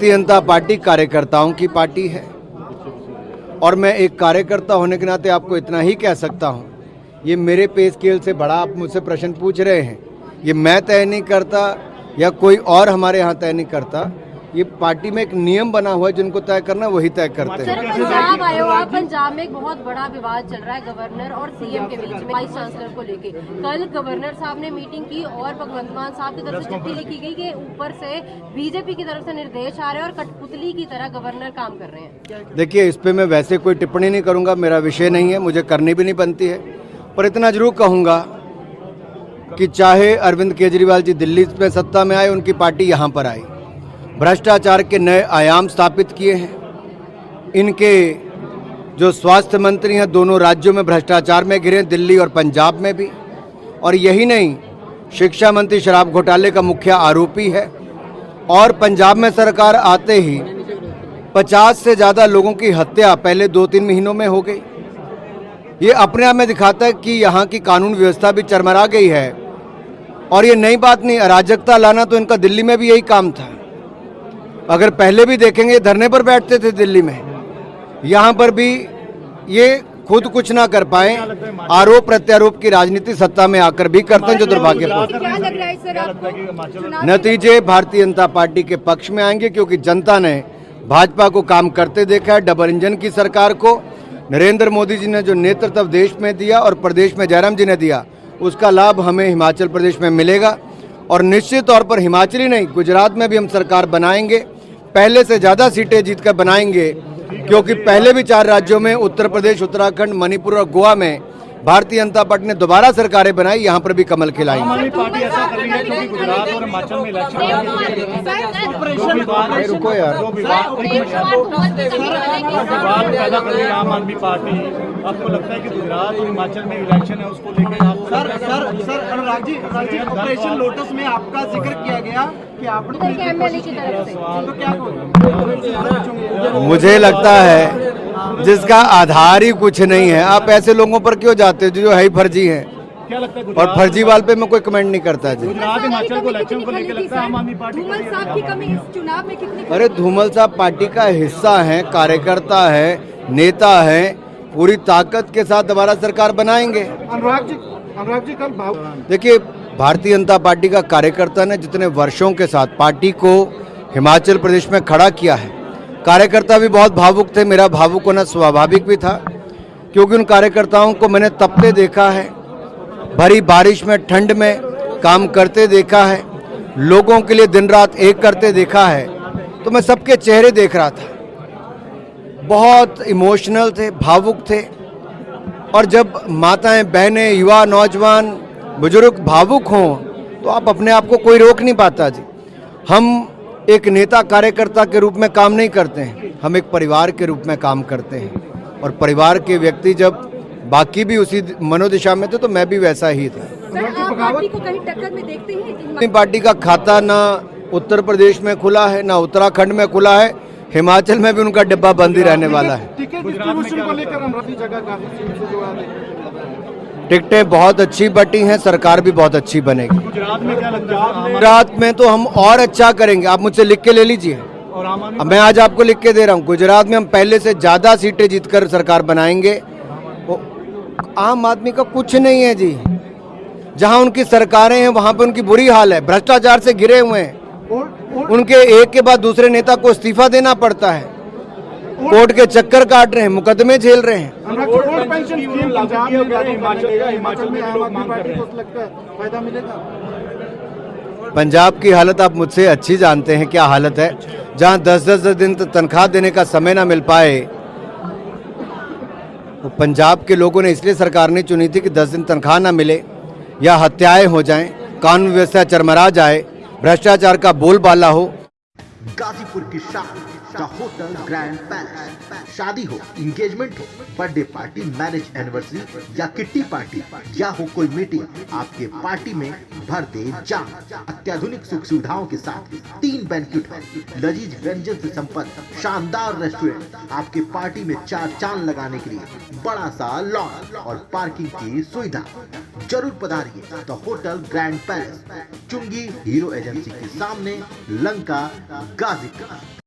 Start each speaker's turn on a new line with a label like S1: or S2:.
S1: Bharatiya Janata party कार्यकर्ताओं की party है और मैं एक कार्यकर्ता होने के नाते आपको इतना ही कह सकता हूं, ये मेरे पे स्केल से बड़ा आप मुझसे प्रश्न पूछ रहे हैं। ये मैं तय नहीं करता या कोई और हमारे यहाँ तय नहीं करता, ये पार्टी में एक नियम बना हुआ है, जिनको तय करना वही तय करते हैं।
S2: पंजाब आए हो आप, पंजाब में एक बहुत बड़ा विवाद चल रहा है गवर्नर और सीएम के बीच में, वाइस चांसलर को लेके। कल गवर्नर साहब ने मीटिंग की और भगवंत मान साहब की तरफ से चिट्ठी लिखी गई कि ऊपर से बीजेपी की तरफ से निर्देश आ रहे हैं और कठपुतली की तरह गवर्नर काम कर रहे हैं।
S1: देखिए, इस पे मैं वैसे कोई टिप्पणी नहीं करूंगा, मेरा विषय नहीं है, मुझे करनी भी नहीं बनती है, पर इतना जरूर कहूंगा कि चाहे अरविंद केजरीवाल जी दिल्ली में सत्ता में आए, उनकी पार्टी यहाँ पर आई, भ्रष्टाचार के नए आयाम स्थापित किए हैं। इनके जो स्वास्थ्य मंत्री हैं, दोनों राज्यों में भ्रष्टाचार में घिरे, दिल्ली और पंजाब में भी। और यही नहीं, शिक्षा मंत्री शराब घोटाले का मुख्य आरोपी है और पंजाब में सरकार आते ही 50 से ज़्यादा लोगों की हत्या पहले 2-3 महीनों में हो गई। ये अपने आप में दिखाता है कि यहाँ की कानून व्यवस्था भी चरमरा गई है। और ये नई बात नहीं, अराजकता लाना तो इनका दिल्ली में भी यही काम था। अगर पहले भी देखेंगे, धरने पर बैठते थे दिल्ली में, यहाँ पर भी ये खुद कुछ ना कर पाए, आरोप प्रत्यारोप की राजनीति सत्ता में आकर भी करते हैं, जो दुर्भाग्यपूर्ण। नतीजे भारतीय जनता पार्टी के पक्ष में आएंगे, क्योंकि जनता ने भाजपा को काम करते देखा है। डबल इंजन की सरकार को नरेंद्र मोदी जी ने जो नेतृत्व देश में दिया और प्रदेश में जयराम जी ने दिया, उसका लाभ हमें हिमाचल प्रदेश में मिलेगा। और निश्चित तौर पर हिमाचल ही नहीं, गुजरात में भी हम सरकार बनाएंगे, पहले से ज़्यादा सीटें जीतकर बनाएंगे, क्योंकि पहले भी 4 राज्यों में, उत्तर प्रदेश, उत्तराखंड, मणिपुर और गोवा में भारतीय जनता पार्टी ने दोबारा सरकारें बनाई, यहाँ पर भी कमल खिलाई।
S3: आम आदमी पार्टी ऐसा कर रही है क्योंकि गुजरात और हिमाचल में इलेक्शन
S1: रुको यार,
S3: विवाद पैदा कर रही है आम आदमी पार्टी। आपको लगता है कि गुजरात और हिमाचल में इलेक्शन है, उसको लेकर आप
S4: sir Anurag ji operation lotus में आपका जिक्र किया गया कि आपने
S2: एमएलए की तरफ से,
S4: तो क्या
S1: मुझे लगता है जिसका आधार ही कुछ नहीं है, आप ऐसे लोगों पर क्यों जाते हो जो है ही फर्जी है।
S3: क्या लगता है?
S1: और फर्जीवाल पे मैं कोई कमेंट नहीं करता जी।
S3: गुजरात हिमाचल को इलेक्शन को लेकर लगता है आम आदमी पार्टी
S2: धूमल साहब की कमी इस चुनाव में कितनी?
S1: अरे धूमल साहब पार्टी का हिस्सा है, कार्यकर्ता है, नेता है, पूरी ताकत के साथ दोबारा सरकार बनाएंगे।
S4: अनुराग जी कल
S1: देखिए, भारतीय जनता पार्टी का कार्यकर्ता ने जितने वर्षों के साथ पार्टी को हिमाचल प्रदेश में खड़ा किया है, कार्यकर्ता भी बहुत भावुक थे, मेरा भावुक होना स्वाभाविक भी था, क्योंकि उन कार्यकर्ताओं को मैंने तपते देखा है, भरी बारिश में, ठंड में काम करते देखा है, लोगों के लिए दिन रात एक करते देखा है। तो मैं सबके चेहरे देख रहा था, बहुत इमोशनल थे, भावुक थे। और जब माताएं, बहनें, युवा, नौजवान, बुजुर्ग भावुक हों तो आप अपने आप को कोई रोक नहीं पाता जी। हम एक नेता कार्यकर्ता के रूप में काम नहीं करते हैं, हम एक परिवार के रूप में काम करते हैं। और परिवार के व्यक्ति जब बाकी भी उसी मनोदिशा में थे, तो मैं भी वैसा ही था।
S2: आप पार्टी को कहीं टक्कर में देखते हैं?
S1: पार्टी का खाता ना उत्तर प्रदेश में खुला है, ना उत्तराखंड में खुला है, हिमाचल में भी उनका डिब्बा बंद ही रहने वाला है।
S4: टिकट डिस्ट्रीब्यूशन को लेकर अमरावती जगह काफी
S1: टिकटें बहुत अच्छी बटी हैं, सरकार भी बहुत अच्छी बनेगी।
S3: गुजरात में क्या लगता है?
S1: गुजरात में तो हम और अच्छा करेंगे, आप मुझसे लिख के ले लीजिए।
S3: और आम आदमी
S1: अब मैं आज आपको लिख के दे रहा हूँ, गुजरात में हम पहले से ज़्यादा सीटें जीतकर सरकार बनाएंगे। आम आदमी का कुछ नहीं है जी, जहाँ उनकी सरकारें हैं वहाँ पे उनकी बुरी हाल है, भ्रष्टाचार से घिरे हुए हैं, उनके एक के बाद दूसरे नेता को इस्तीफा देना पड़ता है, कोर्ट के चक्कर काट रहे हैं, मुकदमे झेल रहे हैं। पंजाब की हालत आप मुझसे अच्छी जानते हैं, क्या हालत है, जहां 10-10 दिन तनख्वाह देने का समय ना मिल पाए। तो पंजाब के लोगों ने इसलिए सरकार ने चुनी थी कि 10 दिन तनख्वाह ना मिले या हत्याएं हो जाएं, कानून व्यवस्था चरमरा जाए, भ्रष्टाचार का बोलबाला हो।
S5: गाजीपुर की शान द होटल ग्रैंड पैलेस। शादी हो, इंगेजमेंट हो, बर्थडे पार्टी, मैरिज एनिवर्सरी या किट्टी पार्टी या हो कोई मीटिंग, आपके पार्टी में भर दे जाम। अत्याधुनिक सुख सुविधाओं के साथ 3 बैंक्वेट हॉल, लजीज व्यंजन से संपन्न शानदार रेस्टोरेंट, आपके पार्टी में 4 चांद लगाने के लिए बड़ा सा लॉन और पार्किंग की सुविधा। जरूर पधारिए द होटल ग्रैंड पैलेस, चुंगी हीरो एजेंसी के सामने, लंका, गाजीपुर।